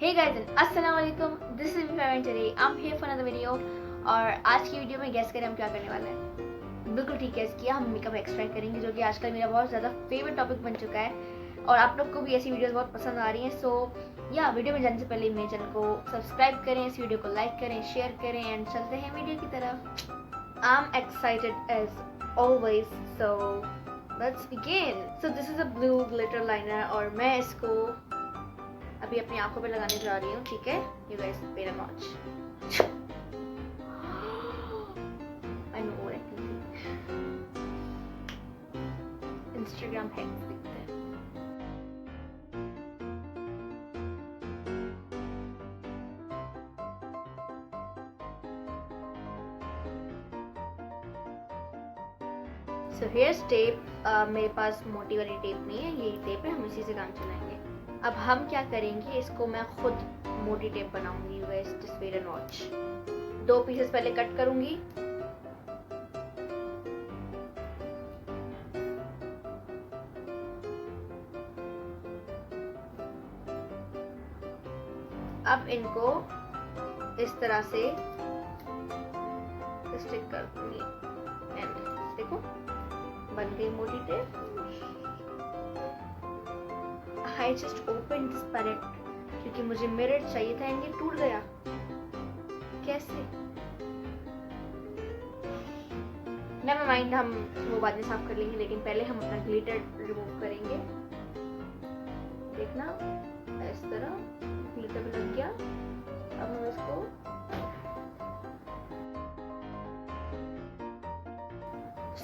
Hey guys, अस्सलाम वालेकुम। This is Vivian today. I'm here for another video. और आज की वीडियो में गेस करें हम क्या करने वाले हैं। बिल्कुल ठीक गेस किया, हम मेकअप एक्सट्रैक्ट करेंगे जो कि आजकल मेरा बहुत ज़्यादा फेवरेट टॉपिक बन चुका है और आप लोग को भी ऐसी वीडियोस बहुत पसंद आ रही हैं। सो या वीडियो में जाने से पहले मेरे चैनल को सब्सक्राइब करें, इस वीडियो को लाइक करें, शेयर करें एंड चलते हैं वीडियो की तरफ। I am excited as always, so let's begin. So this is a blue glitter liner और मैं इसको अभी अपनी आंखों पे लगाने जा रही हूँ, ठीक है। You guys wait and watch. I know what I can see. Instagram hacks दिखते हैं। So here's tape. मेरे पास मोटी वाली टेप नहीं है, यही टेप है, हम इसी से काम चलाएंगे। अब हम क्या करेंगे, इसको मैं खुद मोटी टेप बनाऊंगी। Guys just wait and watch. 2 pieces पहले कट करूंगी। अब इनको इस तरह से स्टिक कर दूंगी एंड देखो बन गई मोटी tape. I just opened this palette क्योंकि मुझे मिरर चाहिए था एंड ये टूट गया। कैसे? नेवर माइंड, हम वो बाद में साफ कर लेंगे, लेकिन पहले हम अपना ग्लिटर रिमूव करेंगे। देखना इस तरह ग्लिटर भी लग गया। अब हम इसको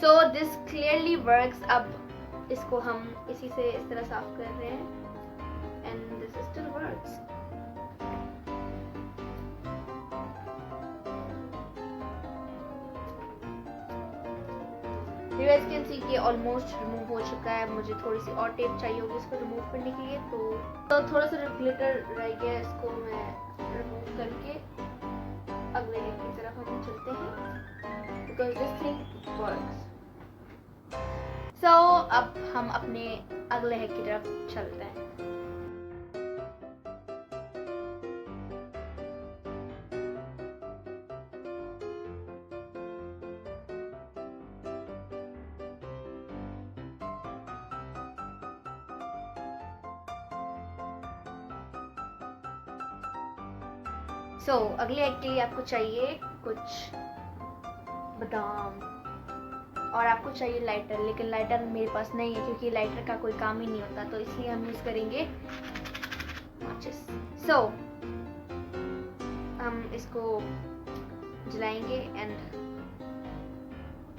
सो दिस क्लियरली वर्क्स। अब इसको हम इसी से इस तरह साफ कर रहे हैं and this still works. You guys can see कि ऑलमोस्ट रिमूव हो चुका है। मुझे थोड़ी सी और टेप चाहिए होगी इसको रिमूव करने के लिए, तो थोड़ा सा ग्लिटर रह गया, इसको मैं रिमूव करके अगले हेयर की तरफ हम चलते हैं because this thing works. So अब हम अपने अगले हेयर की तरफ चलते हैं। अगले एग के लिए आपको चाहिए कुछ बादाम और आपको चाहिए लाइटर, लेकिन लाइटर मेरे पास नहीं है क्योंकि लाइटर का कोई काम ही नहीं होता, तो इसलिए हम यूज करेंगे माचिस। हम इसको जलाएंगे and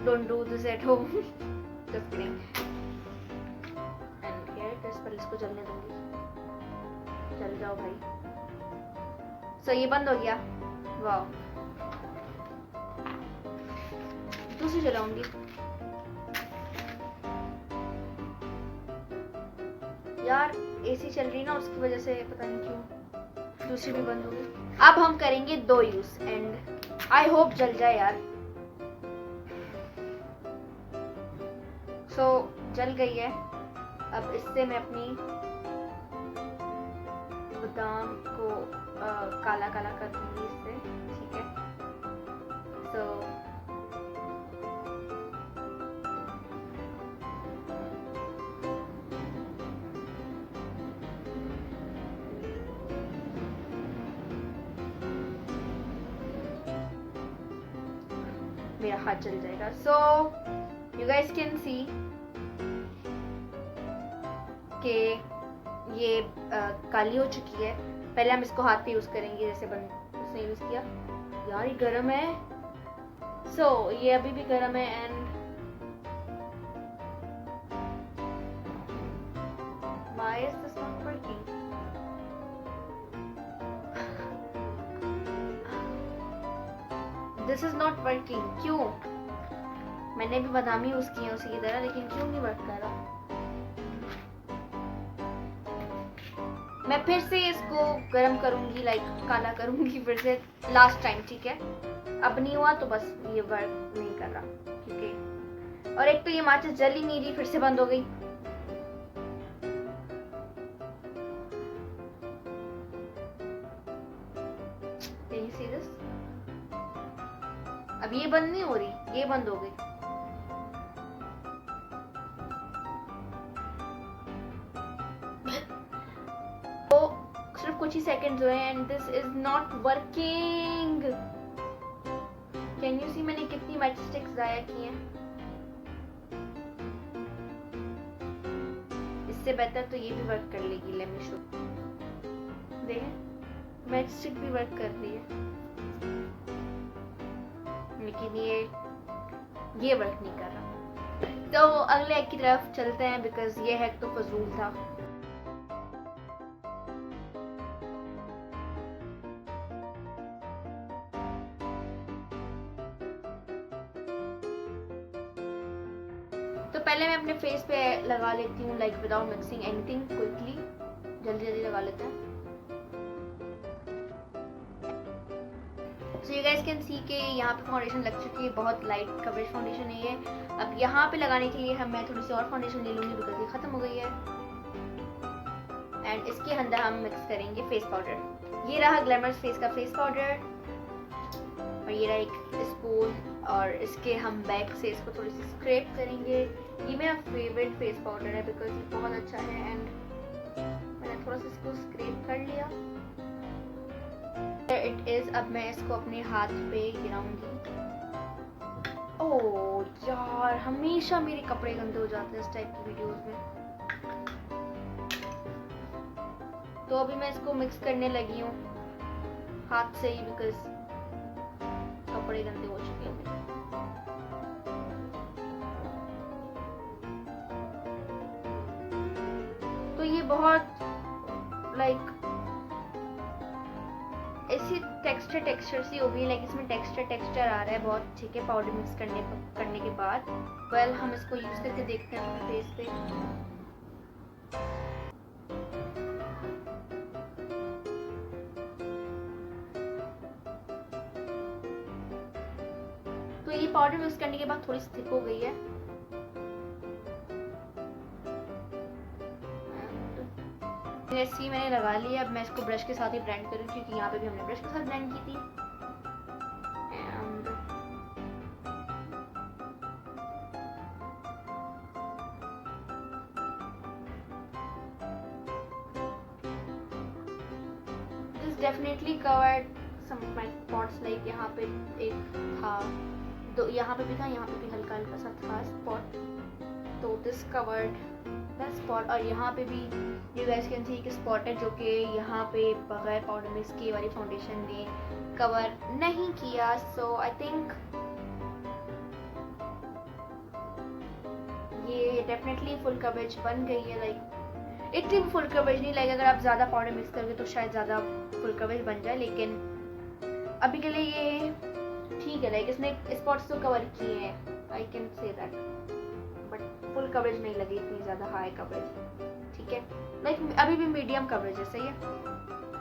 don't do this at home, just kidding. And here just पहले इसको जलने दूंगी। जल जाओ भाई। ये बंद हो गया। वाह, दूसरी जलाऊंगी। यार एसी चल रही ना, उसकी वजह से पता नहीं क्यों दूसरी भी बंद हो गई। अब हम करेंगे 2 यूज एंड आई होप जल जाए यार। जल गई है। अब इससे मैं अपनी बादाम को काला काला कर दूंगी इससे, ठीक है। मेरा हाथ जल जाएगा। यू गाइस कैन सी कि ये काली हो चुकी है। पहले हम इसको हाथ पे यूज करेंगे जैसे उसने यूज किया। यार ये गर्म है। ये अभी भी गर्म है and why is this not working? This is not working. क्यों? मैंने भी बादाम यूज किए उसी की तरह, लेकिन क्यों नहीं वर्क कर रहा? मैं फिर से इसको गर्म करूंगी, लाइक काला करूंगी फिर से लास्ट टाइम, ठीक है। अब नहीं हुआ तो बस ये वर्क नहीं कर रहा क्योंकि, और एक तो ये माचिस जल ही नहीं रही, फिर से बंद हो गई। Can you see this? अब ये बंद नहीं हो रही, ये बंद हो गई। तो सिर्फ कुछ ही सेकंड्स हुए and this is not working. Can you see मैंने कितनी मैच स्टिक्स जाया की हैं? इससे बेहतर तो ये भी वर्क कर लेगी। Let me show. देखें मैच स्टिक भी वर्क कर रही है, लेकिन ये वर्क नहीं कर रहा। तो अगले एक की तरफ चलते हैं बिकॉज ये हैक तो फजूल था। तो पहले मैं अपने फेस पे लगा लेती हूँ like without mixing anything, quickly जल्दी जल्दी लगा लेते हैं। So you guys can see के यहाँ पे फाउंडेशन लग चुकी है, बहुत लाइट कवरेज फाउंडेशन है ये। अब यहाँ पे लगाने के लिए मैं थोड़ी सी और फाउंडेशन ले लूँगी बिकॉज ये खत्म हो गई है। एंड इसके अंदर हम मिक्स करेंगे फेस पाउडर। ये रहा ग्लैमरस फेस का फेस पाउडर और ये रहा एक स्पून और इसके हम बैक से इसको थोड़ी सी स्क्रैप करेंगे। ये मेरा फेवरेट फेस पाउडर है बिकॉज ये बहुत अच्छा है एंड मैंने थोड़ा सा इसको स्क्रैप कर लिया। It is. अब मैं इसको अपने हाथ पे गिराऊंगी। ओह यार, हमेशा मेरे कपड़े गंदे हो जाते हैं इस टाइप की वीडियोस में। तो अभी मैं इसको मिक्स करने लगी हूँ हाथ से ही बिकॉज कपड़े गंदे हो चुके हैं। तो ये बहुत लाइक ऐसी टेक्सचर सी हो गई, लाइक इसमें टेक्सचर आ रहा है बहुत। ठीक है, पाउडर मिक्स करने के बाद वेल हम इसको यूज करके देखते हैं अपने फेस पे। तो ये पाउडर मिक्स करने के बाद थोड़ी सी थिक हो गई है। ऐसी मैंने लगा लिया। अब मैं इसको ब्रश के साथ ही ब्लेंड करूँ क्योंकि यहाँ पे भी हमने ब्रश के साथ ब्लेंड की थी। This definitely covered some of my spots, like यहाँ पे एक था, तो यहाँ पे भी था, यहाँ पे भी हल्का हल्का सा था स्पॉट। तो दिस कवर्ड दैट स्पॉट। और यहाँ पे भी यू गाइस कैन सी एक स्पॉट है जो कि यहाँ पे बगैर पाउडर मिक्स किए वाली फाउंडेशन ने कवर नहीं किया। सो आई थिंक ये डेफिनेटली फुल कवरेज बन गई है। लाइक इतनी फुल कवरेज नहीं, लाइक अगर आप ज़्यादा पाउडर मिक्स करोगे तो शायद ज़्यादा फुल कवरेज बन जाए, लेकिन अभी के लिए ये ठीक है। लाइक इसने स्पॉट्स तो कवर किए हैं, I can say that, but full coverage नहीं लगी इतनी ज़्यादा हाई कवरेज। ठीक है, लाइक अभी भी मीडियम कवरेज है। सही है,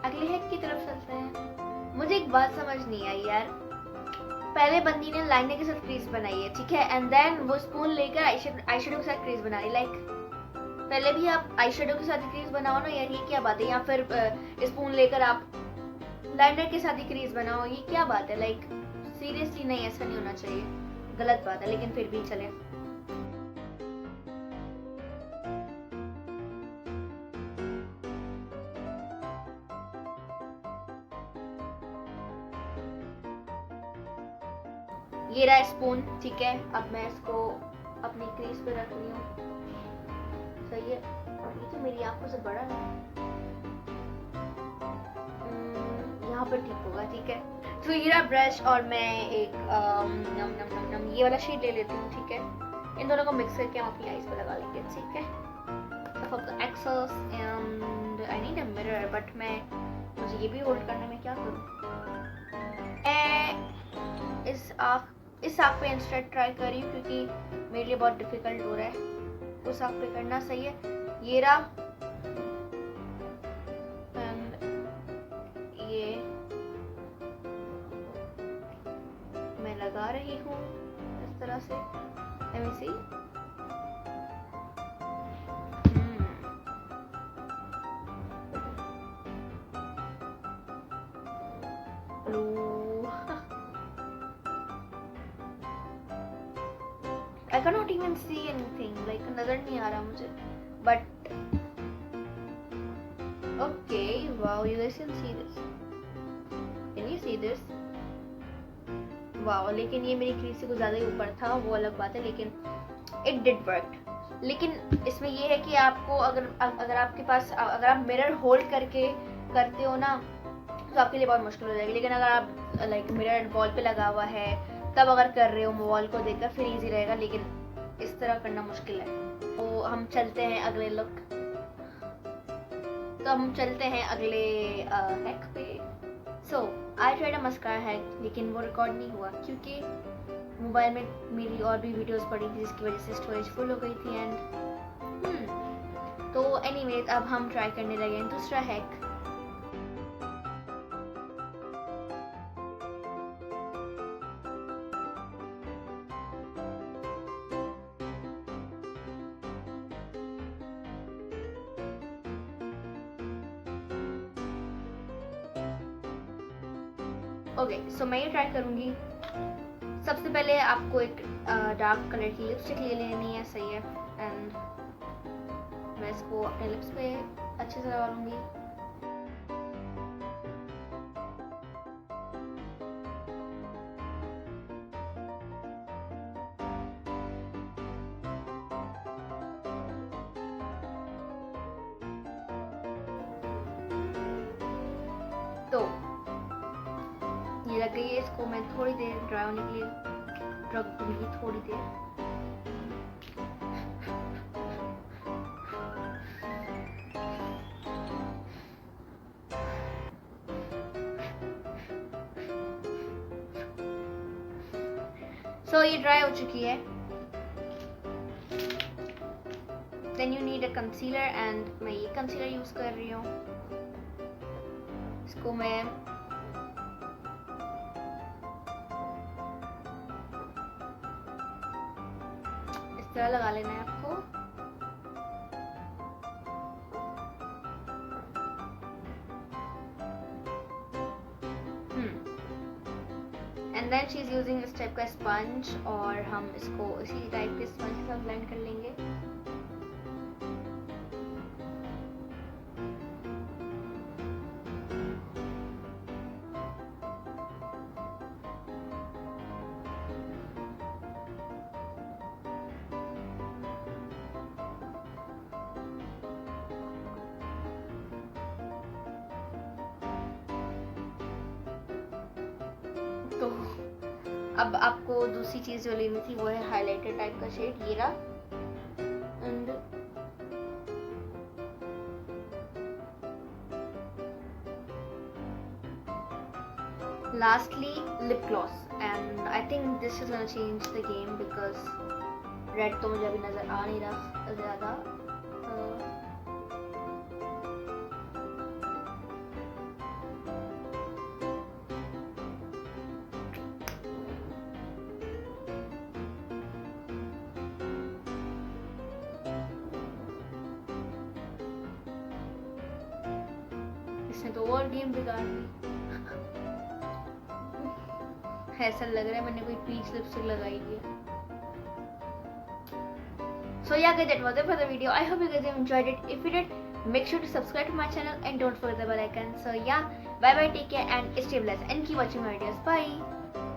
अगले हैक की तरफ चलते हैं। मुझे एक बात समझ नहीं आई यार, पहले बंदी ने लाइनर के साथ क्रीज बनाई है, ठीक है, एंड देन वो स्पून लेकर आईशैडो के साथ क्रीज बना रही। लाइक पहले भी आप आईशैडो के साथ क्रीज बनाओ ना यार, ये क्या बात है? या फिर स्पून लेकर आप लाइनर के साथ ही क्रीज बनाओ, ये क्या बात है? लाइक सीरियसली नहीं, ऐसा नहीं होना चाहिए, गलत बात है, लेकिन फिर भी चले। ये रहा स्पून, ठीक है। अब मैं इसको अपनी क्रीज पे रख रही हूँ। सही है, ये तो मेरी आंखों से बड़ा है, यहाँ पर ठीक होगा। ठीक है, तो ये रहा ब्रश और मैं एक नम नम नम नम ये वाला शेड ले लेती हूँ। ठीक है, इन दोनों को मिक्स करके हम अपनी आईज पे लगा लेंगे। ठीक है, access and I need a mirror, but मुझे ये भी होल्ड करना, मैं क्या करूँ? इस आँख पे इंस्टेंट ट्राई करी क्योंकि मेरे लिए बहुत डिफिकल्ट हो रहा है उस आँख पे करना। सही है, ये रहा, ये मैं लगा रही हूँ इस तरह से। Let me see. clue. I cannot even see anything. Like नजर नहीं आ रहा मुझे. But okay, wow, you guys can see this. Can you see this? Wow, लेकिन ये मेरी क्रीज से कुछ ज़्यादा ही ऊपर था, वो अलग बात है, लेकिन it did work. लेकिन इसमें ये है कि आपको अगर आपके पास अगर आप मिरर होल्ड करके करते हो ना तो आपके लिए बहुत मुश्किल हो जाएगी. लेकिन अगर आप लाइक मिरर वॉल पे लगा हुआ है तब अगर कर रहे हो वॉल को देखकर फिर इजी रहेगा, लेकिन इस तरह करना मुश्किल है. तो हम चलते हैं अगले हैक पे. So I tried a mascara hack, लेकिन वो रिकॉर्ड नहीं हुआ क्योंकि मोबाइल में मेरी और भी वीडियोस पड़ी थी जिसकी वजह से स्टोरेज फुल हो गई थी. एंड तो एनीवेज अब हम ट्राई करने लगे हैं दूसरा हैक. ओके, सो मैं ये ट्राई करूँगी. सबसे पहले आपको एक डार्क कलर की लिपस्टिक ले लेनी है, सही है. एंड मैं इसको अपने लिप्स पे अच्छे से लगा लूँगी. तो ये लग गई है. इसको मैं थोड़ी देर ड्राई होने के लिए रख दूंगी, थोड़ी देर. सो ये ड्राई हो चुकी है. Then you need a concealer and मैं ये कंसीलर यूज कर रही हूँ. इसको मैं इस तरह लगा लेना है आपको. And then she is using इस टाइप का स्पंज, और हम इसको इसी टाइप के स्पंज के साथ ब्लेंड कर लेंगे. तो अब आपको दूसरी चीज जो लेनी थी वो है हाइलाइटर टाइप का शेड, ये रहा. And lastly lip gloss. And I think this is gonna change the game because red तो मुझे अभी नजर आ नहीं रहा ज्यादा. इसने तो और गेम बिगाड़ दी. ऐसा लग रहा है मैंने कोई पीच लिपस्टिक लगाई है. So yeah guys, that was it for the video. I hope you guys have enjoyed it. If you did, make sure to subscribe to my channel and don't forget the bell icon. So yeah, bye bye, take care and stay blessed and keep watching my videos. Bye.